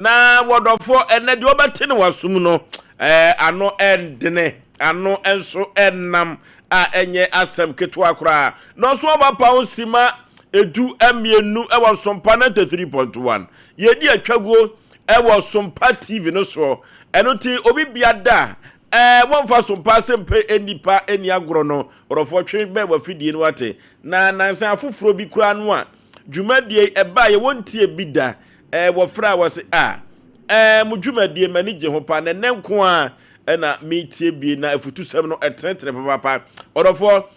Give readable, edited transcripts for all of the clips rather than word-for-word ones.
na wodofo ene de obete ne wasum no ano endene ano enso ennam a enye asem ketwa kra no so obapa osima edu emienu ewo Sompa 93.1 yedi atwago ewo Sompa TV no so eno ti obi biada wonfa Sompa Asem Mpe Nipa eni agro no orofo twe be wafidie no wate na nansan afoforo bi kura no a dwumadie eba ye wontie bida wofra wase mu dwumadie mani gye ho pa na nenko a na metie bi na afutusem no etrentre papa orofo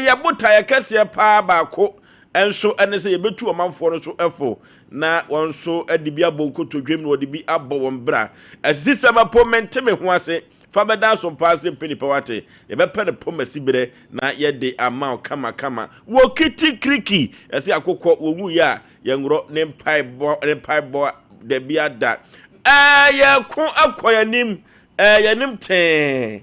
ya buta ya kese pa baako enso ene se yebetu omanfo no so efo na wonso adibi abonkoto dwem no odibi abọ won bra asisema po menteme ho ase fa beda Sompa Asem Mpe Nipa wate yebepe ne po masibere na yede ama kama wo kiti kriki ese akokọ wowu ya yenro ne mpaibo de biada ye ko akoyanim yanim ten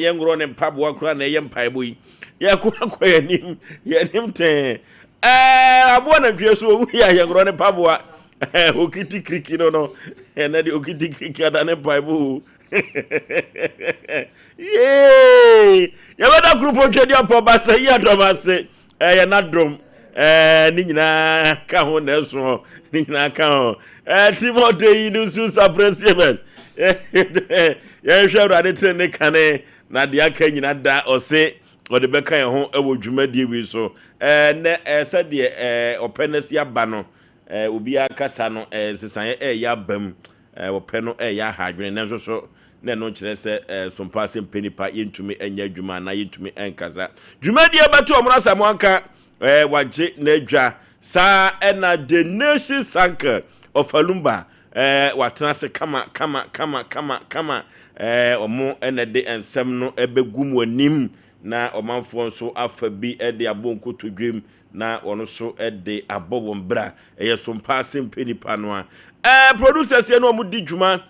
yenro ne mpabo akura na ye mpaibo yi ya ko yanim ten abuwa na ntwe so wu ya yenro ne paboa okiti kriki no na de okiti kriki ada ne mpaibo ya bada grupo twedi apo basa ya domase ya na drom ni nyina ka ho na so ni nyina ka ho Timothy no su suppressiveness ya hwara de tene kane na de aka nyina da ose o de beka ye ho ewo dwumadie wi so ne se de openes ya ba no obi akasa no sesan ya bam openo ya hadwene ne so na no kire se Sompa Asem Mpe Nipa yentumi enya adwuma na yentumi enkaza dwumadie batu omrasa mo anka wagye na adwa sa na the nation sanker of Alumba watena se kama omo ene de ensem no ebegum wanim na omanfo nso afa bi de abonkoto dwem na ono so de abobom bra Sompa Asem Mpe Nipa no a producers ye no mu di dwuma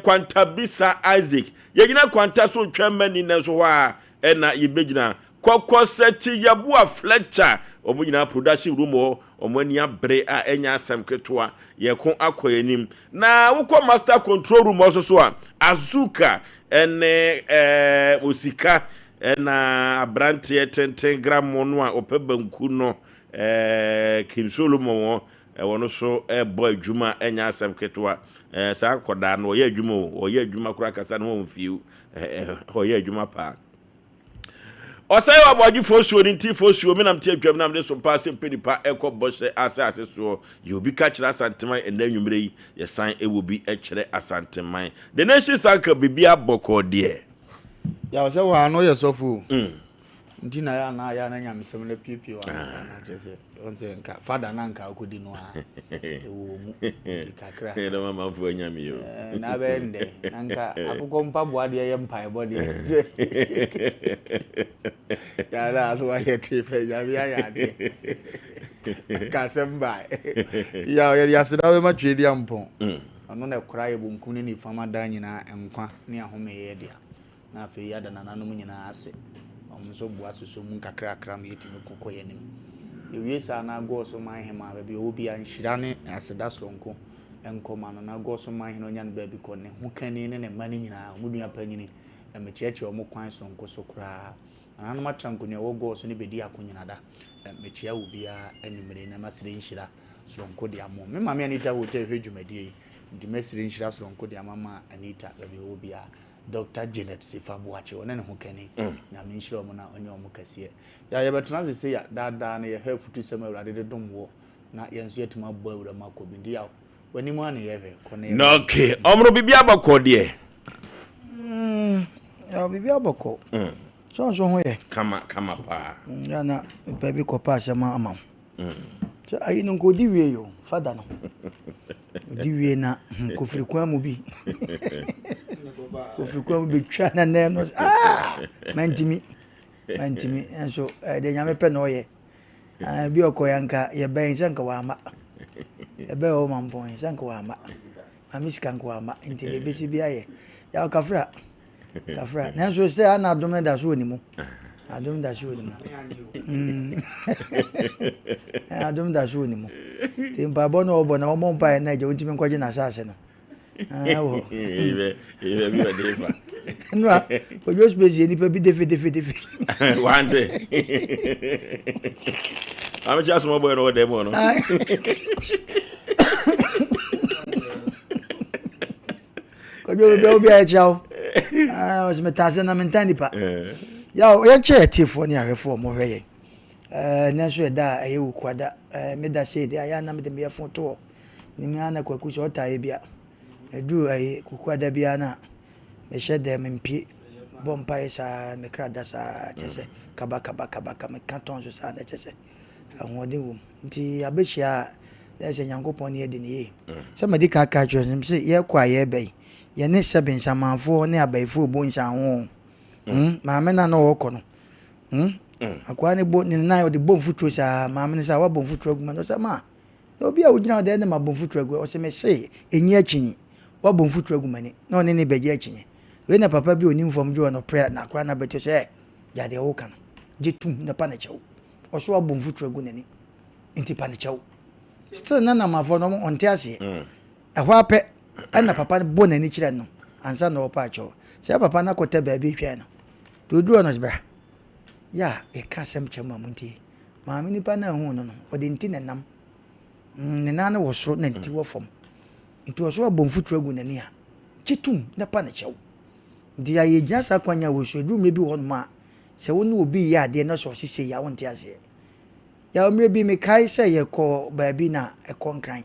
kwanta bisa Isaac yegina kwanta so twamani na so ho a na yebegina kokoseti yabua Fletcher omunyina production room omani abre a enya asem ketwa ye ko akoyanim na wukọ master control room also so a Azuka ene osika na abrante 10 gram no a opebanku no kinsolo mo wono so boy djuma enya asem ketwa sa koda no ye adwuma o ye adwuma kura kasa no mfiu o ye adwuma pa Osei Yaw Aboagye fosuo ni ti fosuo me nam ti atwam nam de Sompa Asem Mpe Nipa ekobose ase so ye obi ka kira asanteman enanwumre yi ye san ewo bi ekire asanteman the nation sanka bibia boko de ya wo se wa no ye sofu nti na ya na nyamsem na piepie wa na jese onse nka father na nka akodi no a ewo mu kakra ele mama fu anyame yo na bende nka akoko mpaboa de ye mpaebo de ya la so ya tefe ya bia ya de kasemba ya sida we ma twedi ampon ono na kura ye bonkum ni fama da nyina enkwa ne ahome ye dia na afi ya da nananom nyina ase omso bua soso mun kakra akra me yetimi kokko yanim ewie sa na go so man hema ba bi obi anhira ne aseda sonko enkoma no na go so man hena onya ne ba bi ko ne ho kani ne mani nyina omudua panyini emecheche omo kwan sonko so kra anano matranko ne wo go so ne bedi akonyina da mechia obi a animre na masire nhira sonko de amo me mama Anita wo te hwedwumadie ndi masire nhira sonko de amama Anita ba bi obi a Dr. Janet Sifabuache one ne ho kani na me nhira omo na onye omo kase ya ye betena se ya dada na ye hafutu sem awurade de domwo na yenso yetima bo awura makobi ndi ya wani mu ana ye hwe kone no okay omro bibia bako de ya bibia bako so ho ye kama pa ya na baby ko pa shama ama so ayi no ko diwie yo fada no diwie na ko frikwa mu bi ko frikwa mu bi twa na ne no mantimi enso de nyame pe no ye bi okoyanka ye ben sanka wa ma ye be o mampon sanka wa ma amiska nko wa ma ntele besi bi aye ya kafra nanso stay ana domenda so ni mu Adom da show ni mo. Adom da show ni mo. Timpa bo no obo na omo mpa na je ontimi nkwaje na asase no. Wo. Ibe bi odefa. No, for your space ni pe bi defe. One day. I'm just small boy no demo no. Ko be obi a chao. O se metase na mentani pa. Yaw ye che tifo ni ahwefo mo hweye. Nanso e da aye ukwada. Me da se de aya na me de me foto. Ni me ana kwaku so ta ye bia. Edu aye kukwada bia na. Me she de me mpie. Bompa isa me krada sa chese kaba me canton so sa na chese. Ahode wo. Nti abehia da se Nyankopon ne de ne ye. Se me di ka cho se ye kwa ye bai. Ye ne seben samanfo ne abaifo bo nsan ho. Maame na no woko no. Akwa ne bo ne na de bon futuro sa maame ne sa wa bon futuro aguma no sa ma. No bia wo gina de ne ma bon futuro agu o se me se enyi achinyi wa bon futuro aguma ni. Na one ne beje achinyi. We na papa bi onim fom jo no prayer na akwa na beto se ya de wo kan. Jetum na pa na chew. O so wa bon futuro agu nani. Nti pa na chew. Still na mafo no onte ase. Ehwa pe ana papa bo na ni kire no. Ansa na wo pa chew. Se papa na kota ba bi hwe no. To du ono bra. Ya e ka sem chema munti. Maame nipa na hu no no. O de nti na nam. Ne na na wo soro na nti wo fom. Nti wo so wa bon futuro agu nani a. Jetum na pa na chew. Dia ye jasa kwanya wo so du mebi won ma se wonu obi ya de na so sise ya won ti ase ya mebi me kai se ye ko ba bi na e konkran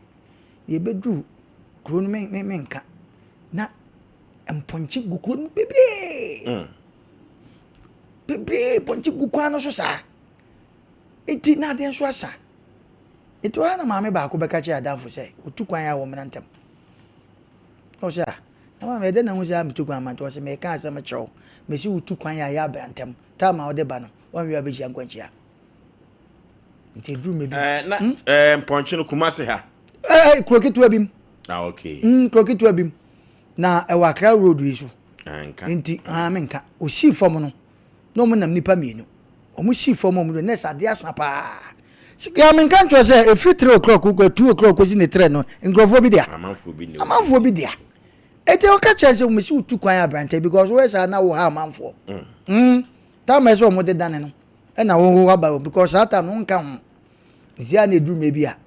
ye bedu kro no me nka na emponchi gukro no bebre ponchi gukwa no so sa eti na de so asa eto ana maame ba ko beka chi adanfo se otu kwan ya wo menantem o sha ama me de na hu sha mitu kwan man to se me ka asem chew me si utu kwan ya brantem ta ma ode ba no won wi abeji ankwanchia nti dru me bi na ponchi no kumase ha kroketu abim okay kroketu abim na e wakra road isu anka nti menka o si fom no mo nam nipa mienu o mo si fom mo na sade asa pa sikya menka ntwe se e fit 3 o'clock ko 2 o'clock ko si ne 3 no ngrofo bi dia amanfo bi dia ete o ka chese mo si utu kwan abrante because we say na wo ha amanfo ta me so mo de dan no e na wo aba because ata no nka ho zia na edu me bia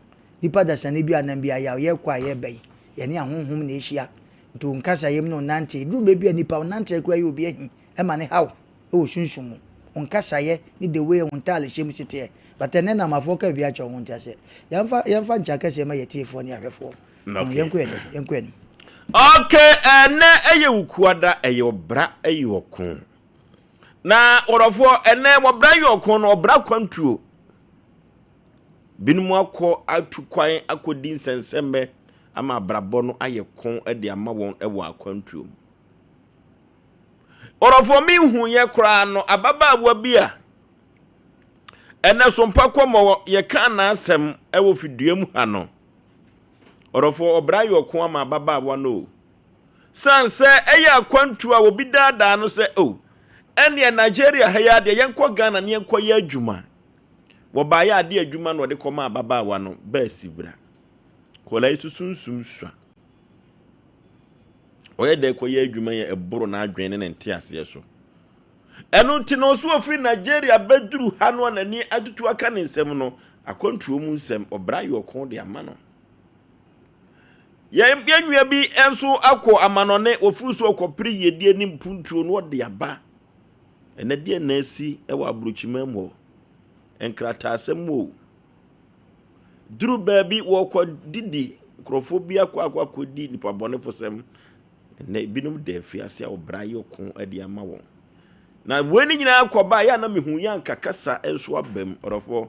nipa da sane bia na bia ya ye kwa ye bai ye ne ahonhom na ehia nto nkasa yem no nante edu me bia nipa nante kwa ye obi ahi e ma ne hawo e wo sunsumu onkasa ye ni the way on tale shem site but ene na mafo ka bia cha ho ntiase yemfa nchaka se ma yetiefo ne ahwefo yenkwen okay ene eye wukuada eye obra eye okun na orofo ene obra eye okun no obra kwantuo binumu akọ atukwan akodi nsensembe ama brabo no aye kon de ama won ewo akwantuo orofo mi hu ye kra no ababa awa bia ene sompa komo ye kan na asem ewo fiduam ha no orofo obra ye okun ama ababa awa no sanse eye akwantuo a obi dada no se ene Nigeria ha ya de yenko Ghana ne yenko ye adwuma wo ba ya de adwuma no de koma ababa awa no ba sibra kola isusunsum swa oye de ko ye adwuma ye eboro na adwen ne nte ase so eno nti no so ofri Nigeria beduru ha no na ni atutu aka ne nsem no akwantuo mu nsem obra ye okon de ama no yenwa bi enso akọ amanone ofuru so okopri yedie ni mpuntuo no de aba ene de na asi ewa abrochimam enkrata asem duru baabi wo kwa didi krofobia kwa kodi nipa bone fosem na binum de afiase a obra ye okon ade ama won na weni nyina akoba ya na mehu ya nkakasa enso abam orofo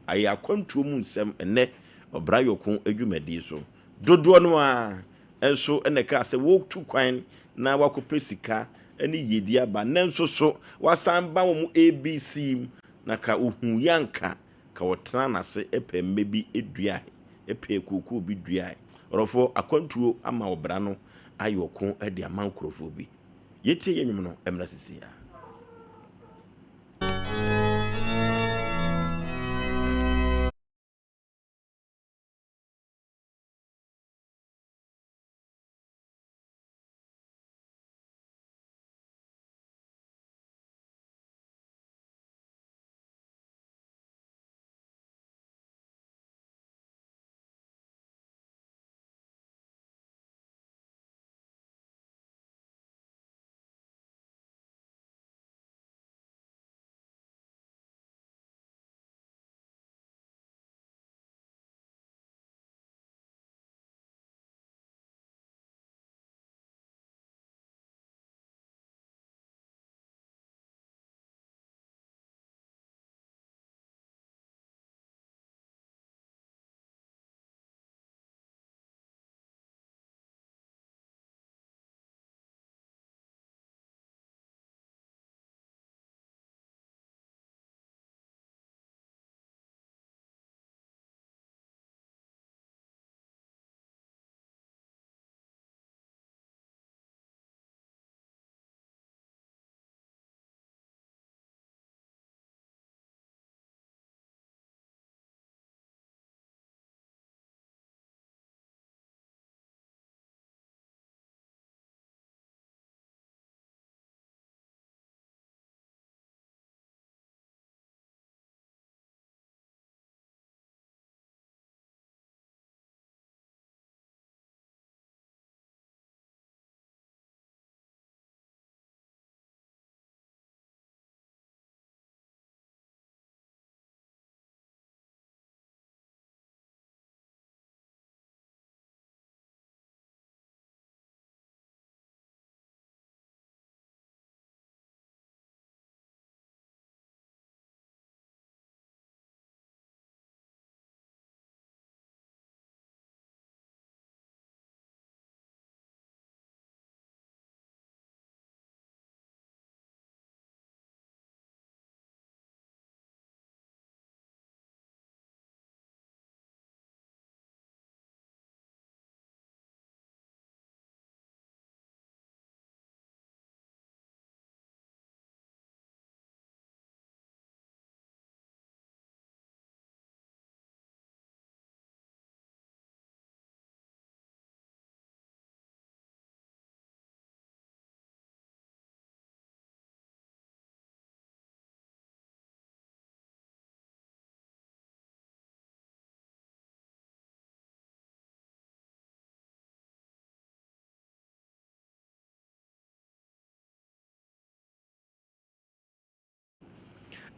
ayi akwantuo mu nsem ene obra ye okon adwumadi so dodo no a enso ene ka se wo tu kwan na wakopesika ene yedi aba nenso so wasamba wo mu ABC na ka uhu yanka ka wotena na se epemme bi edua epe kuku bi dua orofo akwantuo ama obra no ayoko e de amankrofo bi yetie yenwum no emra sisi ya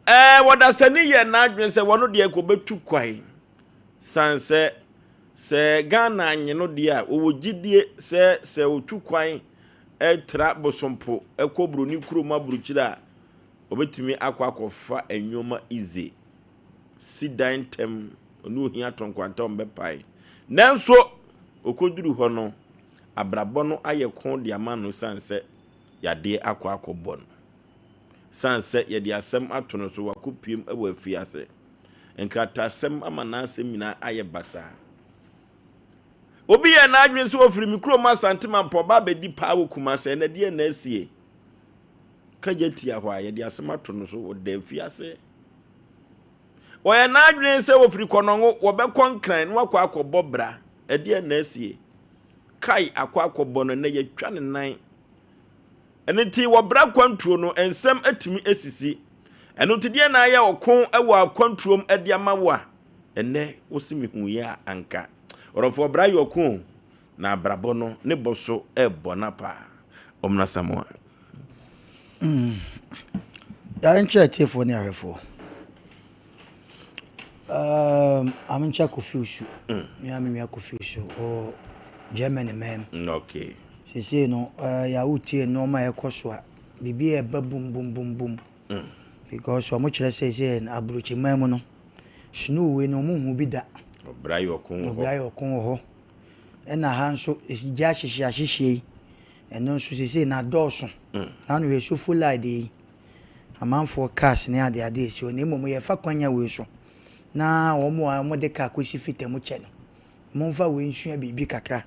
wada sani ye na adwen se wono de ko betu kwai sanse se Ghana anyi no de a wo gidie se otu kwan tra bosompo ekobru ni kuroma buruchira obetumi akwakofa enwoma ize sidan tem onu hia tonkwanta ombepai nanso okoduru ho no abrabọ no aye kon de ama no sanse yade akwakobọ no sanse yede asem atono so wakopiem ewa afiase enkrata asem ama na asem mina aye basa obi ye na adwen so ofiri mikro ma santima mpo ba bedi pa wo kuma se na de na asie kajetia hwa yede asem atono so wo de afiase oye na adwen se ofiri konongo wo be konkran no akwa bra ede na asie kai akwa no na ye twa ne nan eniti wo bra kwantuo no ensem atimi esisi eno tidie na ya okon ewo akwantuom ede amawa enne wosimi hu ya anka orofo bra yokon na brabo no ne boso ebona pa omna samoa ya nche tefo ni arefo amincha Oforisuo mi Oforisuo o Germany man okay say no ya utie no ma ekoso a bibi e bum because so much say na abrochi mamu no snow we no mu hu bi da obra yokon ho ena ha nso ja hihie eno nso say na doso na no we so full ide amanfo cars ne ade si oni momo ye fa kwanya we so na wo de ka kwesi fitemu che no mo fa we nsua bibi kakra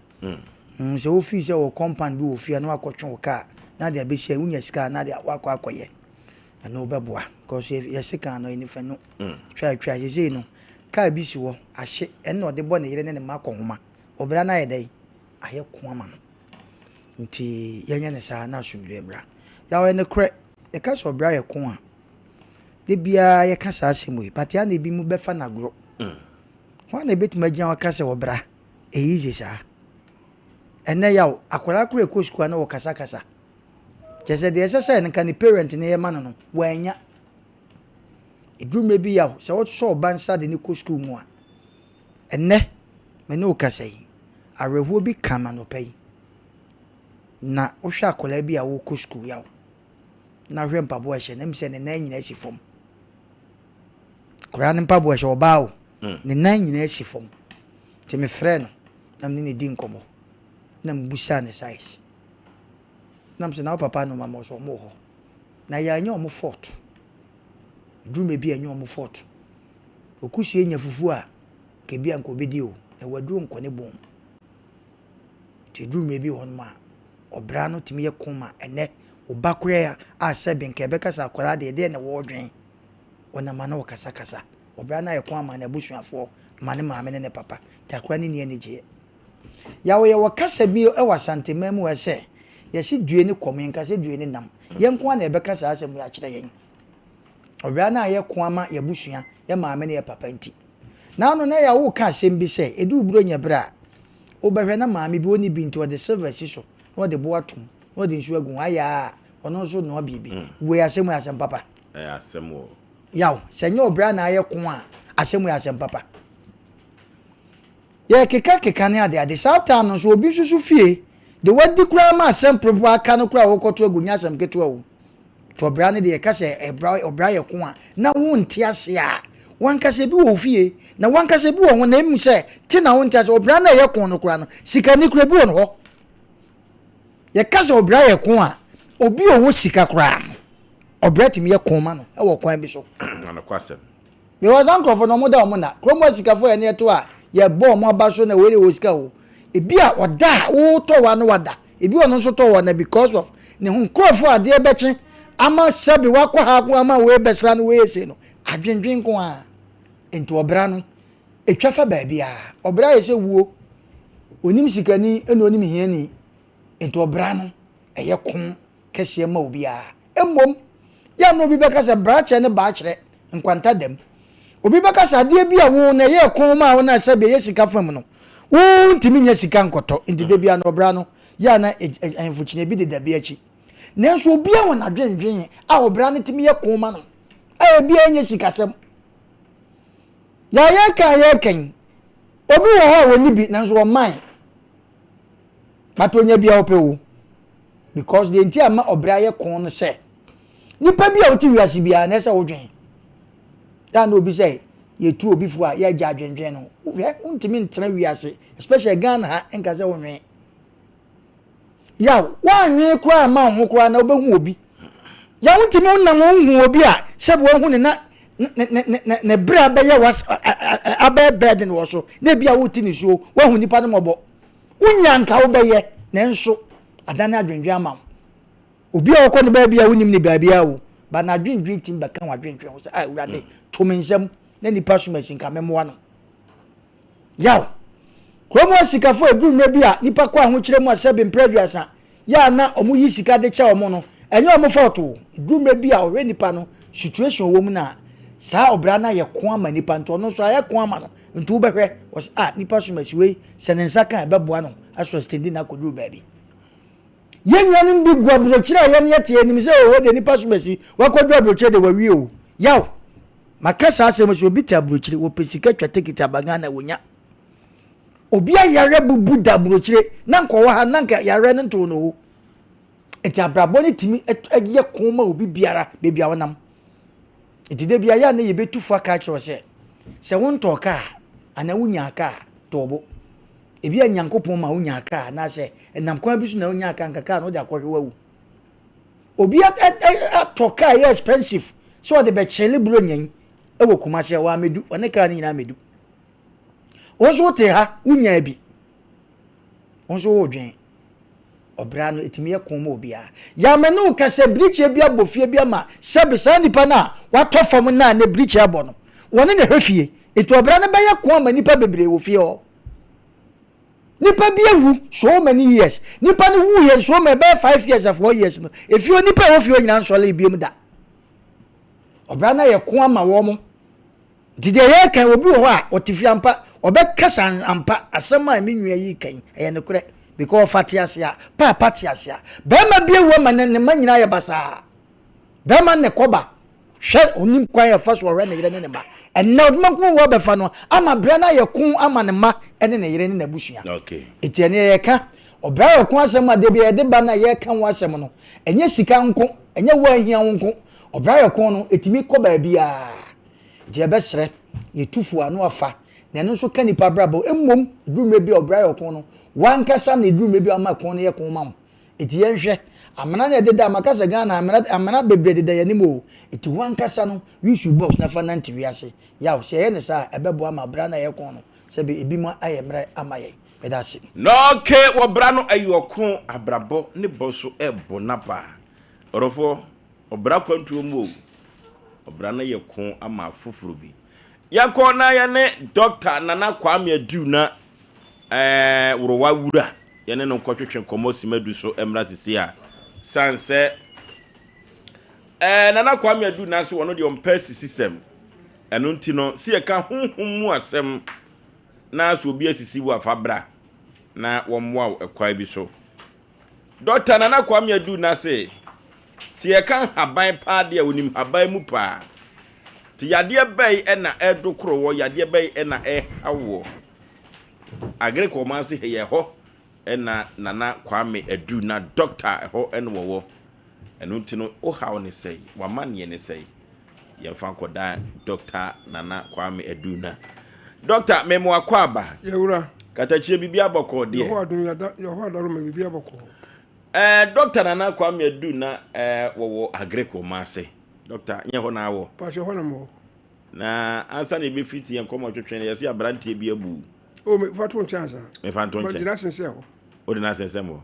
so office or compound bi ofia na akotwe wo ka na de abesi unya sika na de akoye na obeboa because ye sika no enifa no twa ye sei no ka bi si wo ahye eno de bo ne yire ne ma konhoma obra na ye dai aye ko ama no nti yenya ne sa na asumdwe mra ya we ne kre e ka so obra ye ko a de bia ye ka sa asemu patia na bi mu befa na gro ho na betuma gyan wa ka se obra e yize sa ene yaw akwara kure ko skua na wo kasa jese de sese nka ni parent ne ye mano no wanya edrume bi yaw se wo so bansa de ni ko skua mu a ene me ne wo kasa yi arehuo bi kama no pai na wo hwa akwara bi a wo ko skua yaw na hwe mpabo a hye na mse ne nan nyina si fom kwara ne mpabo a hye oba o ne nan nyina si fom te me frɛ no na me ne di nkomo na mbusa ne size na mse na papa no mama so mo ho na ya anya omo fort drume bi anya omo fort okusie nya fufu a ke bia nko bedi o na wadu nko ne bom ti drume bi won ma obra no timi ye koma ene obakwe a sebe nke be kasa akwara de na wo dwen ona ma na okasa obra na ye ko ama na busuafo ma ne maame ne papa takwa ne ne je yawo ye wakasa bi e wasantema mu ese ye si due ni komen ka se due ni nam ye nko na ebe kasa asem ya kire yen obia na ye ko ama ye busua ye maame ne ye papa nti na no na ya wo ka asem bi se edu buro nya bra obehwe na maame bi oni bi nti o de silver si so o de bo atum o de nsu agun aya ono so no bibi we asem papa asem wo yawo se nya obra na ye ko a asem papa ye keka ne ade sauta no so obi susu fie de wadi kura ma asem propo aka no kura wo koto agunya asem keto wo to bra ne de ka se obra ye ko a na wo ntiase a wankase bi wo fie na wankase bi wo na emu se ti na wo ntiase obra na ye ko no kura no sika ni kura bi wo no ho ye ka se obra ye ko a obi owo sika kura obra timi ye ko ma no e wo kwan bi so na kwasem me was uncle for no mo da mo na kromo sika fo ye ne to a ye bo mo abaso na we sika o ebi a oda wo to wa no wada ebi ono so to wa na because of ne hu krofo ade e bechi ama sabi wa kwa ha kwa ama we besra no we ese no adwendwen ko a ento obra no etwafa ba bia obra ye se wuo onim sikani eno onim hiani ento obra no eye kon kese ma obi a emmom ya no bi beka se brache ne ba kire nkwanta dem obi beka sa de bia wo na ye kon ma wo na sabi ye sika fam no wo ntimi nya sika nkoto ntide bia no obra no ya na enfuchine bi de da bia chi nenso obi a wona dwendwen a obra no timi ye kon ma no bi enye sikasem ya kan obi wo ho woni bi nanso o man batonya bia opewo because the entire ma obra ye kon no se nipa bia oti wiase bia na se wodwen dan obi say ye tu obi fu a ye gya adwenwen no untimi ntra wiase especially Ghana ha enka se wonwen ya wanwe kwa ma ho kwa na obehu obi ya untimi unam hu obi a se bo hu ne na bra be ye was abebe den wo so na bia woti ni so wa hu nipa no mobo unya nka wo be ye na nso adane adwenwen ama obi a wokɔ ne ba bia wonim ne ba bia wo ba na adwenwen tim ba kan adwenwen wo say ai wurade to mensem na nipa so masinka memoa no yaw kromo sikafo edunwe bia nipa kwa ho kyerɛ mu asɛbe mpreduasa ya na omu yi sika de kya omo no enye omo foto edunwe bia o nipa no situation wo mu na saa obra na ye ko ama nipa nto no so aye ko ama no nto behwe was nipa so masiwe senensa kan beboa no aso stendi na kodu baabi yenwanim bi gwa brochira ye ne yete anim se o de nipa so masi wakodu brochira de wawie o yaw makasa asem so obi ta brochire wo pesika twatekita bagana wonya obi ayare bubu da brochire na nko wa ha na nka yare ne nto no enti abrabo ne timi eye koma obi biara bebia wonam enti de bia ya na ye betufu aka cho se won to ka ana wunya ka tobo ebi anyankopon ma wunya ka na se enam kwa bi so na wunya ka nka no de akohwe wawu obi atoka ye expensive so de be chele bro nyan ewo kumase wa medu one ka ni na medu onso te ha wunya bi onso wo dwen obra no etimi ye kon ma obi a ya menu ka se briche bia bofie bia ma sebe sa nipa na watofam na ne briche abo no woni ne hwefie etu obra no be ye kon ma nipa bebre wo fie o nipa bia wu so many years nipa no wu ye so me be 5 years or 4 years no efio nipa wo fie nyina nso le biem da obra na ye kon ma wo mo dide ye kan obi wo a otifi ampa obekasa ampa asema menua yi kan eye ne kure because fatiasia pa patiasia be ma bia wo ma ne ma nyina ye basa be ma ne koba hwe onim kwan ye faso wore ne yire ne ma enna oduma ko wo be fa no ama bra na ye kun ama ne ma ene ne yire ne na busua okay etiene ye ka obra ye kun asema de bia de ba na ye kan wo asem no enye sika nko enye wo ahia nko obra ye kun no etimi koba bia je be sere ye tufu anu afa na no so kanipa brabo emmom dume bi obra ye kun no wankasa na dume bi ama kun no ye kun mam eti ye hwe amana na deda makasa Ghana amana bebre deda yanimo eti wankasa no wisu box na fa nanti wiase yaw se ye ne sa ebebo ama bra na ye kon no se be ebi ma ayemre amaye edase no ke wo bra no ayokon abrabo ne boso ebo na ba orofo obra kwantuo mu obra na ye kon ama fufuru bi yakon na ye ne doctor Nana Kwame Adu na worowa wura ye ne no kwatwetwe komosima so emra sisi a sanse Nana Kwame Adu na so wono de ompasi system eno nti no si e ka honhom mu asem na so obi asisi wo afabra na womwa ekwa bi so Dr. Nana Kwame Adu na se si e kan haban pa de onim haban mu pa ti yade bai na edokro wo yade bai na hawo agre ko man se he ho na Nana Kwame Adu na doctor ho wo eno ntino o hawo ne sei wa man ne sei ye fa koda Dr. Nana Kwame Adu na doctor memo akwaba yewura katachie bibia boko de ho adaro me bibia boko Dr. Nana Kwame Adu na wo agre ko man se doctor nye ho na wo pa ho na mo na ansa na be fiti en komo twetwe ne yesi abrantie bi abu o me fa to nchansa me fa to nche dina sense ho o dina sense mo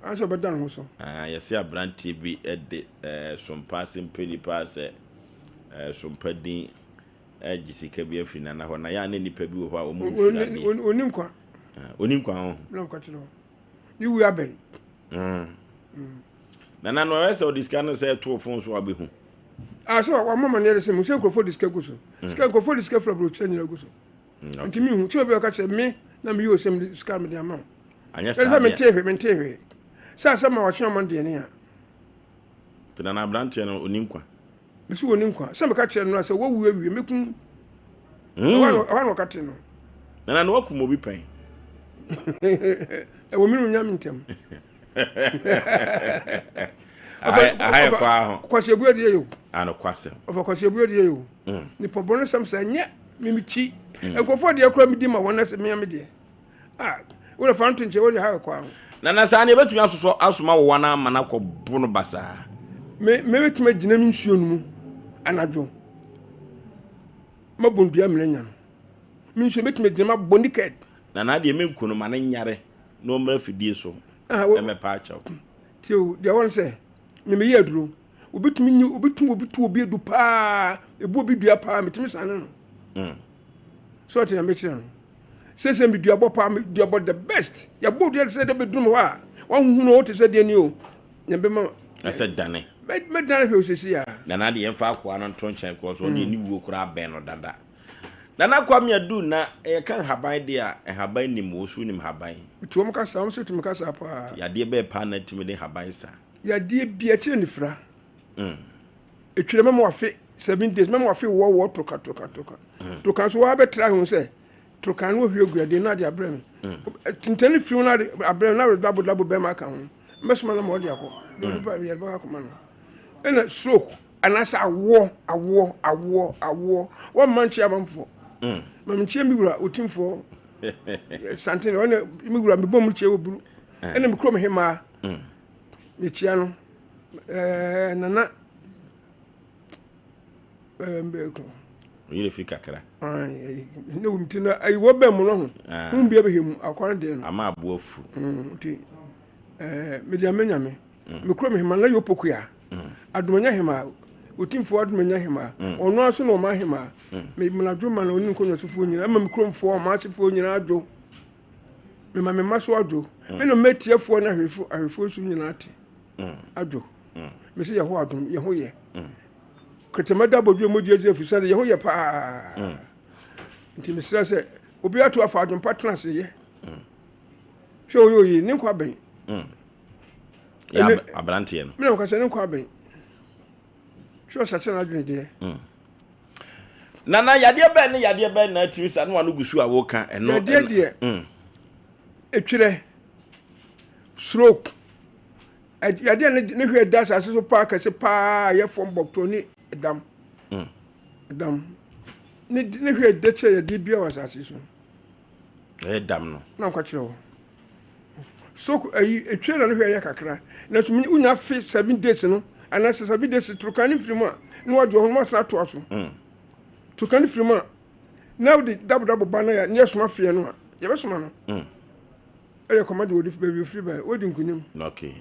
anso bedan ho so yesi abrantie bi ede Sompa Asem Mpe Nipa se Sompa din gisika bi afri na ho na ya na nipa bi wo ho a o mu onim kwa ho no kwa tino ni wi aben na no ese o diskano se to fon so abehu so wa mama ne rese mu se nkrofo diska guso ska nkrofo diska fra bro chen nyina guso ntimi hu ti obi o ka che me na me yo sem diska me de ama anya sa me tehe sa ma wa chen amon de ne ya pina na brante no onim kwa bisu woni nkwa se me ka kire no ase wo wu awie mekun no ka te no na no wakum obi pen e wo minu nyam ntem ahai kwa ho kwase buadie yo ano kwase of kwase buadie yo ni pobon sam sa nya mimichi enkofo de akura midi ma wona se me de wo fa nto nche wo de ha kwa na sa ne betumi asoso asoma wo wana mana kɔ bono basa me betuma gina mi nsuo no mu anadwo mabondua mlenya no mi nsuo betuma gina ma bondiked na de menku no mana nyare no mra fidie so me pa acha tio de won se me ye aduro obetumi nyi obetu obi edu pa ebu obi dua pa metumi sane no so te na me kire no sese mi dua bo pa me dua bo the best ya bo dua se de bedum ho a wa hu no te se de ni o nyembe ma ese dane me dane he osisi ya na de yemfa akwa no nto nchen ko so de ni wuo kura ben no dada na kwa me adu na e kan haban de a haban ni mo so ni haban tuo mo ka sa mo so tumi ka sa pa ya de be pa na timi de haban sa ya de bia kire ni fra etwire me mo afi 7 days me mo afi wo toka toka so wa betra hu se toka no hwie guade na de abrem tintani fiu na de abrem na double be ma ka hu mesoma na mo de akọ do pa ya ba akọ ma no ena stroke anasa awo wo manchi amamfo mamchi mi gura otimfo santene one mi gura mi bom chi oburu ena mi krom hema mi chia no nana mbeko yire fi kakra ne wumtina ai wo bem no ho bia behemu akwan de no ama aboafu ti me dia menyame me krom hema na yopoku ya adomanya hema otimfo adomanya hema ono aso no ma hema me mladwoma na oni nkonwa sofo nyina ma me kromfo ma achefo nyina adwo me ma me maso adwo me no metiefo na ahwefo su nyina ate adwo me se yeho adom yeho ye kretemada bodwe modi aje afusade yeho ye pa nti me se obi ato afa adom patna se ye hwe oyi ni nkwa ben ya abrante no me no ka se ni nkwa ben sure sacha na dwene de na yade be na tirisa no anu gusu awoka eno de etwire stroke yade ne hwe das aseso pa ka se pa ye fom bokto ni dam ne hwe de che yade bia wasase so dam no na kwa kire wo so etwire na hwe ye kakra na so unya fi 7 days no ana 7 days trukani firima no wadwo ho ma sa to aso trukani firima now the double bana ya ne soma fie no ya be soma no ele komade wodi baby free by wodi nkunim okay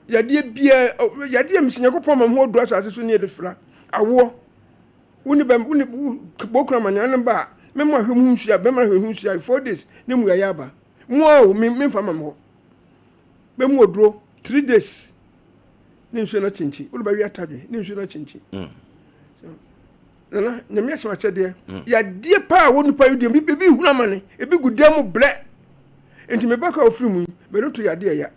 yade bia yade msinya ko poma ho do asase so ne de fra awo uni bokura manya ba memo ahwemu nsia be mara ahwemu nsia 4 days ne mu ya ba mo me fama mo be mu oduro 3 days ne nsuo na chinchi ulu ba wi atadwe ne nsuo na chinchi na nyame achama chede ya die pa wo nipa yudie bi huna mane ebi gudam ble enti me baka ofiri mu be no to ya de ya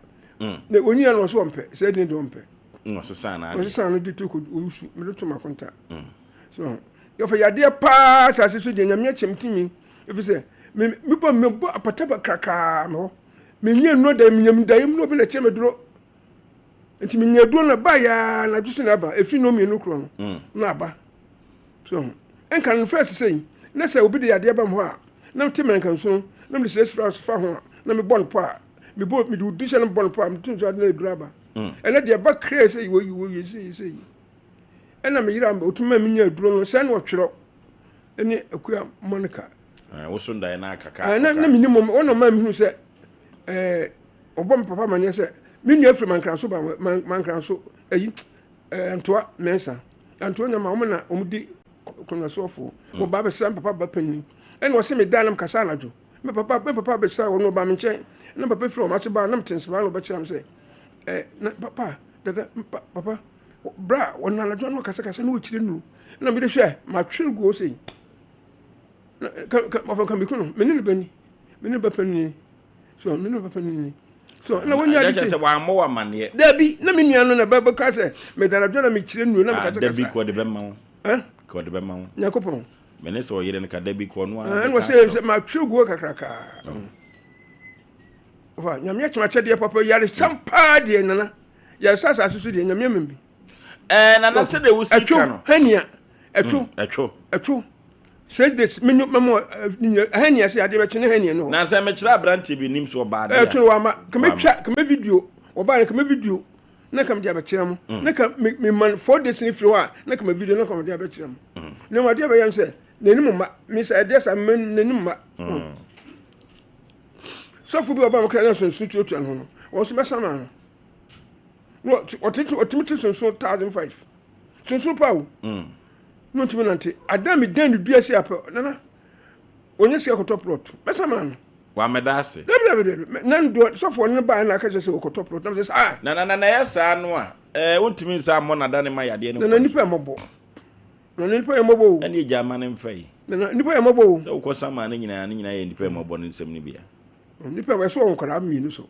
ne oni ya no so ompe se de ompe no so sana no so sana de to ko usu me do to makonta so yo fa ya de pa sase so de nyame achemtimi efi se me bo apataba kraka no me nye no da me nyam da yim no bi na cheme duro enti me nya duro na ba ya na dusu na ba efi no me no kro no na ba so en kan first say na say obi de yade ba mo a na temen kan so na me say fa ho na me bon po a me do disha na bon po a me tun so na duraba na de ba craze say wo say en na me yira mba otuma me nya duro no say na otwero eni akua monica wo so ndai na kaka na minimum ono ma me hu say obom papa manye say me nua afri mankran so ba mankran so ayi antoa mensa antoa nya ma na omudi kuna sofo mo ba be sam papa ba panni en wo se me danam kasa najo me papa be sa wo no ba me nche na papa firi o ma se ba nam tense ba no be chiam se na papa dada papa bra wona najo no kasa no chire nu na me de hwe ma twere go sei ka ma fa kan bi kuno me ni bani me ni ba panni so me ni ba panni So na when you are say wa mo wa mane. There be na me nua no na ba ka say me dara na me kire nu na me ka say. There be ko de be ma wo. Ko de be ma wo. Yakopon. Me ne so yire ne ka there be ko no and was say ma twugo kakraka. Ofa nyame chima chede papa yare sampa de nana. Ya sasa asusu de nyame membi. Na say de wo sika no. Hania. Etwo. Say this menu memo hania say ade be chene hania no. Na say me kira branti bi nim so ba de. Etwo wa ma kama video. Oba kama video. Na kam dia be kira mo. Na kam me man 4 days ni free wa. Na kam video na kam dia be kira mo. Na ma dia be yam say nenim ma me say dia sa men nenim ma. So fu bi oba mo kira so sutu otu an ho no. Wo so be sama no. No otimiti so 1005. So pawo. No timi nante adam den dua se apa nana onye se ko plot besa man wa medase nan do so for ne ba na ka se ko plot na se na ya sa no a wontimi sa mo na dane ma yade ne na nipa mobo na nipa mobo ene jama ne mfai na nipa mobo so ko sama ne nyina ye nipa mobo ne nsem ne bia nipa we so onkara mi no so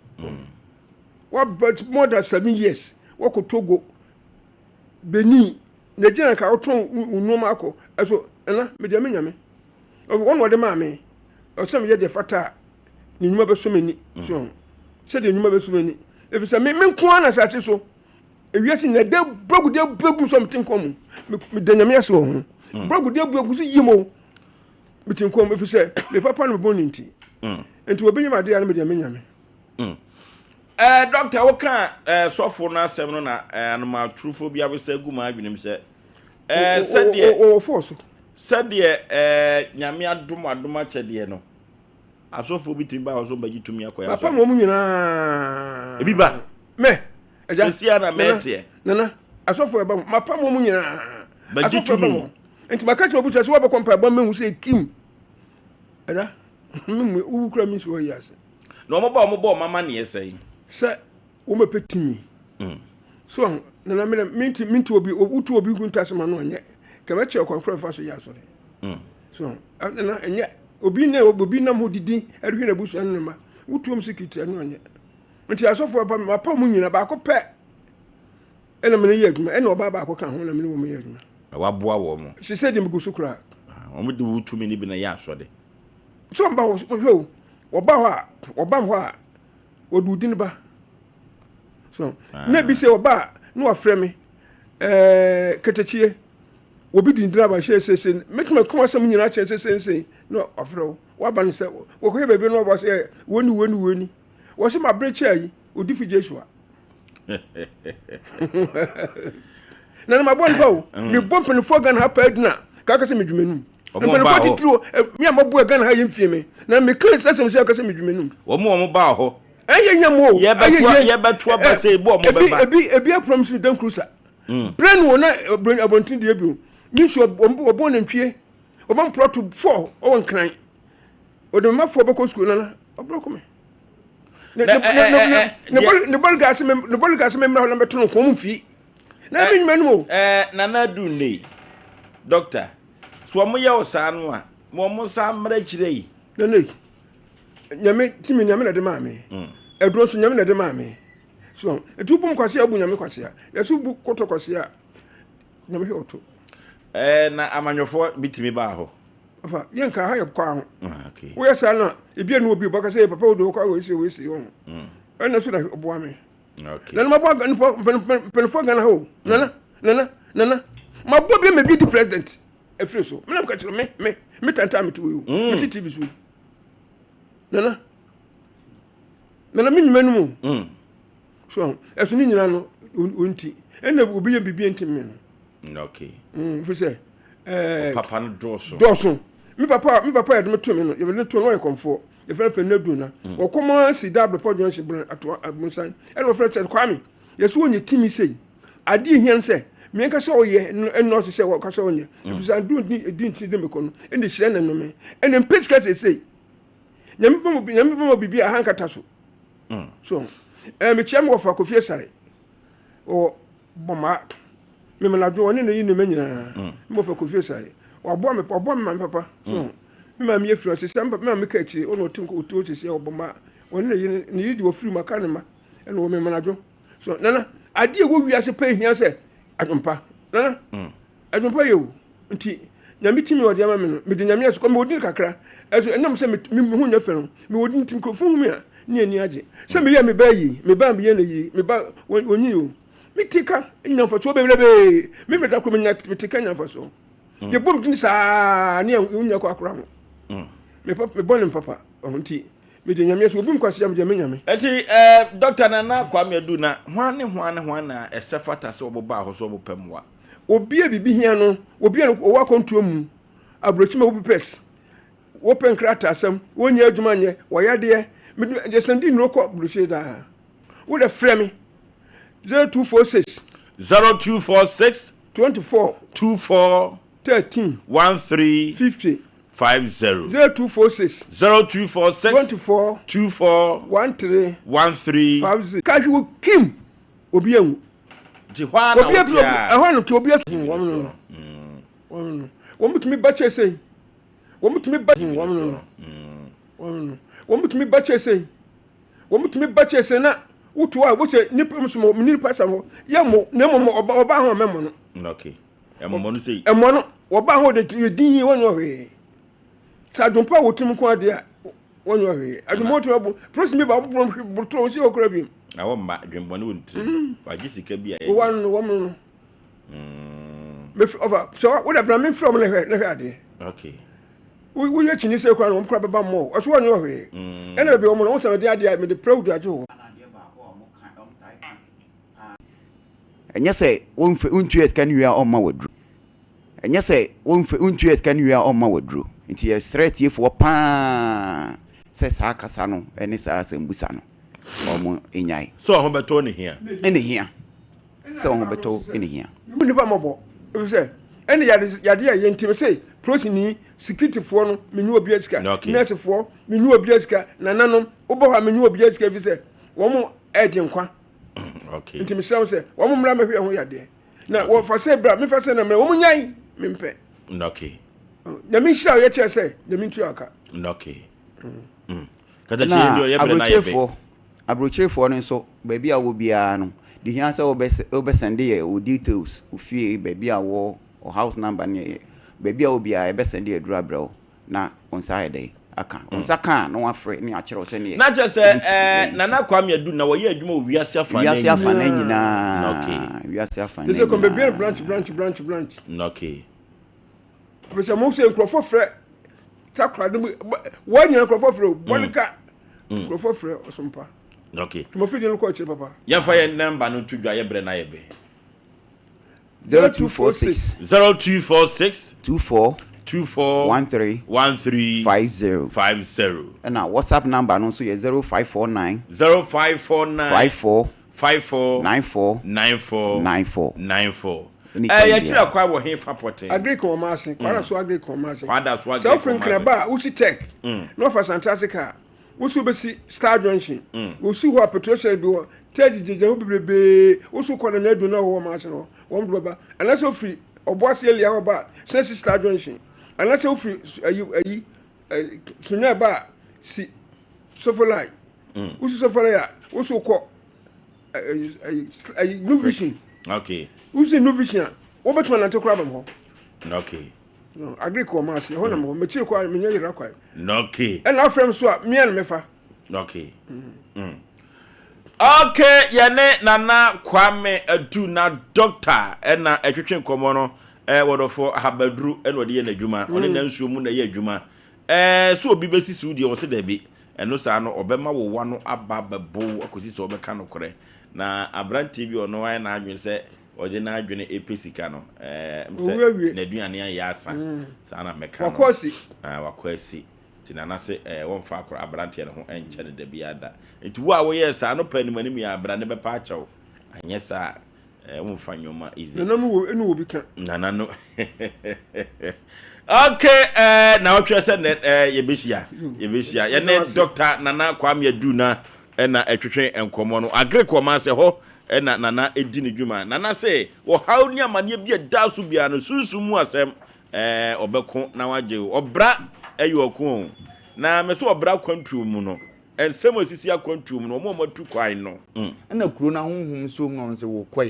what but more than 7 years wo ko Togo Benin Nigeria ka oton unoma akọ eso na me dia menyame won wode ma me o se me ye de fata ni nyuma be so mani so se de nyuma be so mani e fi se me nko ana sache so ewiase na de brogu so metin kom me de nyame ase wo ho brogu so yimo metin kom e fi se me papa no boni nti enti obenyam ade ya na me dia menyame doctor wo kan sofo na asem no na anoma trufo bia be se gu ma adwenem se o force said nyame adoma chede no asofo bitimba ozo bagi tumi akoya papa mo nyina ebi ba me eja sia na mete nana asofo eba papa mo nyina bagi tumi enti maka che obucha se wo be kompa ba mehu se kim eja me wu kura mi so yase no mo ba mama ne yesai se wo me petimi so nana minti obi utu obi kuntasema no nye kama che okonkro fa so ya so so na enye obi na mo didi erhwe na busu anema utu om security no nye nti asofo pa mu nyina ba ko pe ena me ye aduma ena oba ba ko ka ho na me wo me ye aduma wa boa wo mo she said him go sukura o mo de utu mi ni bi na ya so de so mba wo hwe oba ho a odudin ba so na bi se oba no afre me ketechie obi dindira ba she mekuma kuma sam nyina che se no afre wo ba no se wo ko bebe no bo se woni wo se ma breche ayi odi fi Joshua na ma bon bawo me bon pen fo gan ha pa aduna ka ka se medwumenu pen fo titiro me amabu gan ha yemfie me na me kan sasem se ka se medwumenu wo ba ho nyamo ye beto ba say bo mo beba ebi promise me dan cruiser brain wo na abontin de ebi mi so obo na ntwie obo proto 4 o nkran o de ma 4 be ko school na obroko me ne bol gas me mra na beto no ko mu fi na mi nyuma no na na du nei doctor so mo ye o sa no a mo sa mra kire yi na nei nyame timi nyame na de ma me edro so nyame na de ma me so etubum kwase abu nyame kwase a yesu bu koto kwase a nyame he oto na amanyofo bitimi ba ho afa yenka ha yekwa ho okay wo yesa na ebia no obi baka say papa odo kwa we say ho na so na oboa me okay na ma bo gan pen gan ho nana ma bo bi me bi di president efre so me na ka kire me tanta me to we me TV so nana min menu so esu ni nyina no onti ena obi ye bibie ntimi no okay fi say papa no doso mi papa ya de to me no ye be to no ye komfo ye fe pe nadu na o koma si double podjon si bran ato abunsan ena o fe che kwame ye so onye timi sei ade hian se me nka se o ye eno se o ka se onye fi say do di nti de me ko no ena hire na no me ena peska sei nyame mo bibi a hankata so so me chiam wo fa kofie sare o boma me na do one no yi no manyina mo fa kofie sare o bo me papa so me ma me afiro se me ma me ka chi o no tinko o to se o boma woni ne yidi wo free maka ne ma e no wo me manajo so nana ade wo wiase pa hia se adwompa nana adwompa yewu nti nyame timi wode ama me no me de nyame aso ko me wodi kakra eso enam se me hu nya fe no me wodi ntim ko fu hu me a ni ani age se me ye me ba yi me ba me ye na yi me ba woni o me tika nya fa so bebrebe me beda ko me nya me tika nya fa so ye bom din sa ni nya ko akora ho me papa me bonem papa nti me de nyame aso obi mkwase am de me nyame eti doctor Nana Kwame Adu na hwan na esefata se oboba ahoso obopamwa obi e bibi hia no obi e owa kontuo mu abrochima obi pes wo penkrata asem wonya adwuma nye woyade me de sandi no ko abrochi da wo de frɛ me 0246 24 13 50 0246 24 13 50 kaji kim obi anu Jihwana obi ahwanu to obi atu wo mutumi ba chese wo mutumi ba chese na wutu a wo che nipa mso nipa samo ya mo na mo oba ho memo no okay emo no sei emo no oba ho de din wonyo hwe sa dompa wotum ko ade a wonyo hwe adumoto abo prosimi ba bo to si okura bi na wo ma dwembone wontri wagisika bi a wo no me over so wo da bra me from na hwe ade okay wo ye chini se kwa no mkra beba mo so wonyo hwe ena be wo no wo sa de ade me de proud ajo ho enya se untu eskanua oma wadru enya se untu eskanua oma wadru nti ye threat yefo pa se sa kasa no ene sa asembusa no omo enyai so ho beto ne hia so ho beto ene hia ni ba mobo se ene yade ye ntime se prosini security fo no menyu obi asika nurse fo menyu obi asika nananom obo ha menyu obi asika fi se wo mo edi nkwa okay ntime se se wo mo mra mahwe ho yade na wo fa se bra me fa se na me wo mo nyai me mpe okay na mi shira ye che se na mi ntu aka okay kada chi ndio ye bra na ye be abrochefo no nso baabi a wo bia no di hia se wo send ye o details o fie baabi a wo o house number ne baabi a wo bia e be send ye dura bra na on side aka on saka no afre ne a kire o se ne na che se Nana Kwame Adu na wo ye adwuma o wiase afa na nyina okay wiase afa na ko be branch okay professor mo se nkrofo frɛ takra de wo nyina nkrofo frɛ bonika nkrofo frɛ osompa okay mo fi din ko kire papa ya fa ye number no tudwa ye bre na ye be 0246 24 13 50 and our WhatsApp number no so ye 0549 54 94 ya chira kwa wo he fa pote agree ko ma asen kwara so agree ko ma asen kwada so agree self think ba uchi tech no for fantastica usu be si star junction usu ho petrol station bi ho teji ho bibrebe usu ko na edu na ho ma asen ho wo mdo ba anase ofri oboase elia ho ba sense star junction anase ofri ayi sunya ba si sofolai usu sofolai ya usu ko ayi nuvision okay usu nuvision wo betuma na te kura bam ho okay no agree ko ma asen ho na mo mechi ko me nya yira kwa okay and afrem so a me an mefa okay okay yene Nana Kwame Adu na doctor na etwetwe nkomo no wodofo habadru ena ode ye na adwuma one na nsuo mu na ye adwuma so obi besisi wo de wo se da bi eno sa no obema wo wa no aba babo akosi se obeka no kore na abranti bi ono wan na adwen se oje na adwene epesika no mse na aduane ya asa sa na meka no wakwasi tinana se wonfa akora abranti ne ho enche de bi ada enti wo a wo ye sa no panimanim ya abrane be pa achaw anye sa wonfa nyoma easy nanu wo enu obi kan nanano okay na wotwe se yebehia ye ne Dr. Nana Kwame Adu na na etwetwe enkomo no agree ko ma se ho na Nana edi ne dwuma Nana se wo haw ni amane bi da so bia no sunsumu asem obeko na waje obra eyoko na me so obra kwantuo mu no ensem osisi akwantum no mo tu kwan no na kuro na honhom so mu no se wo koi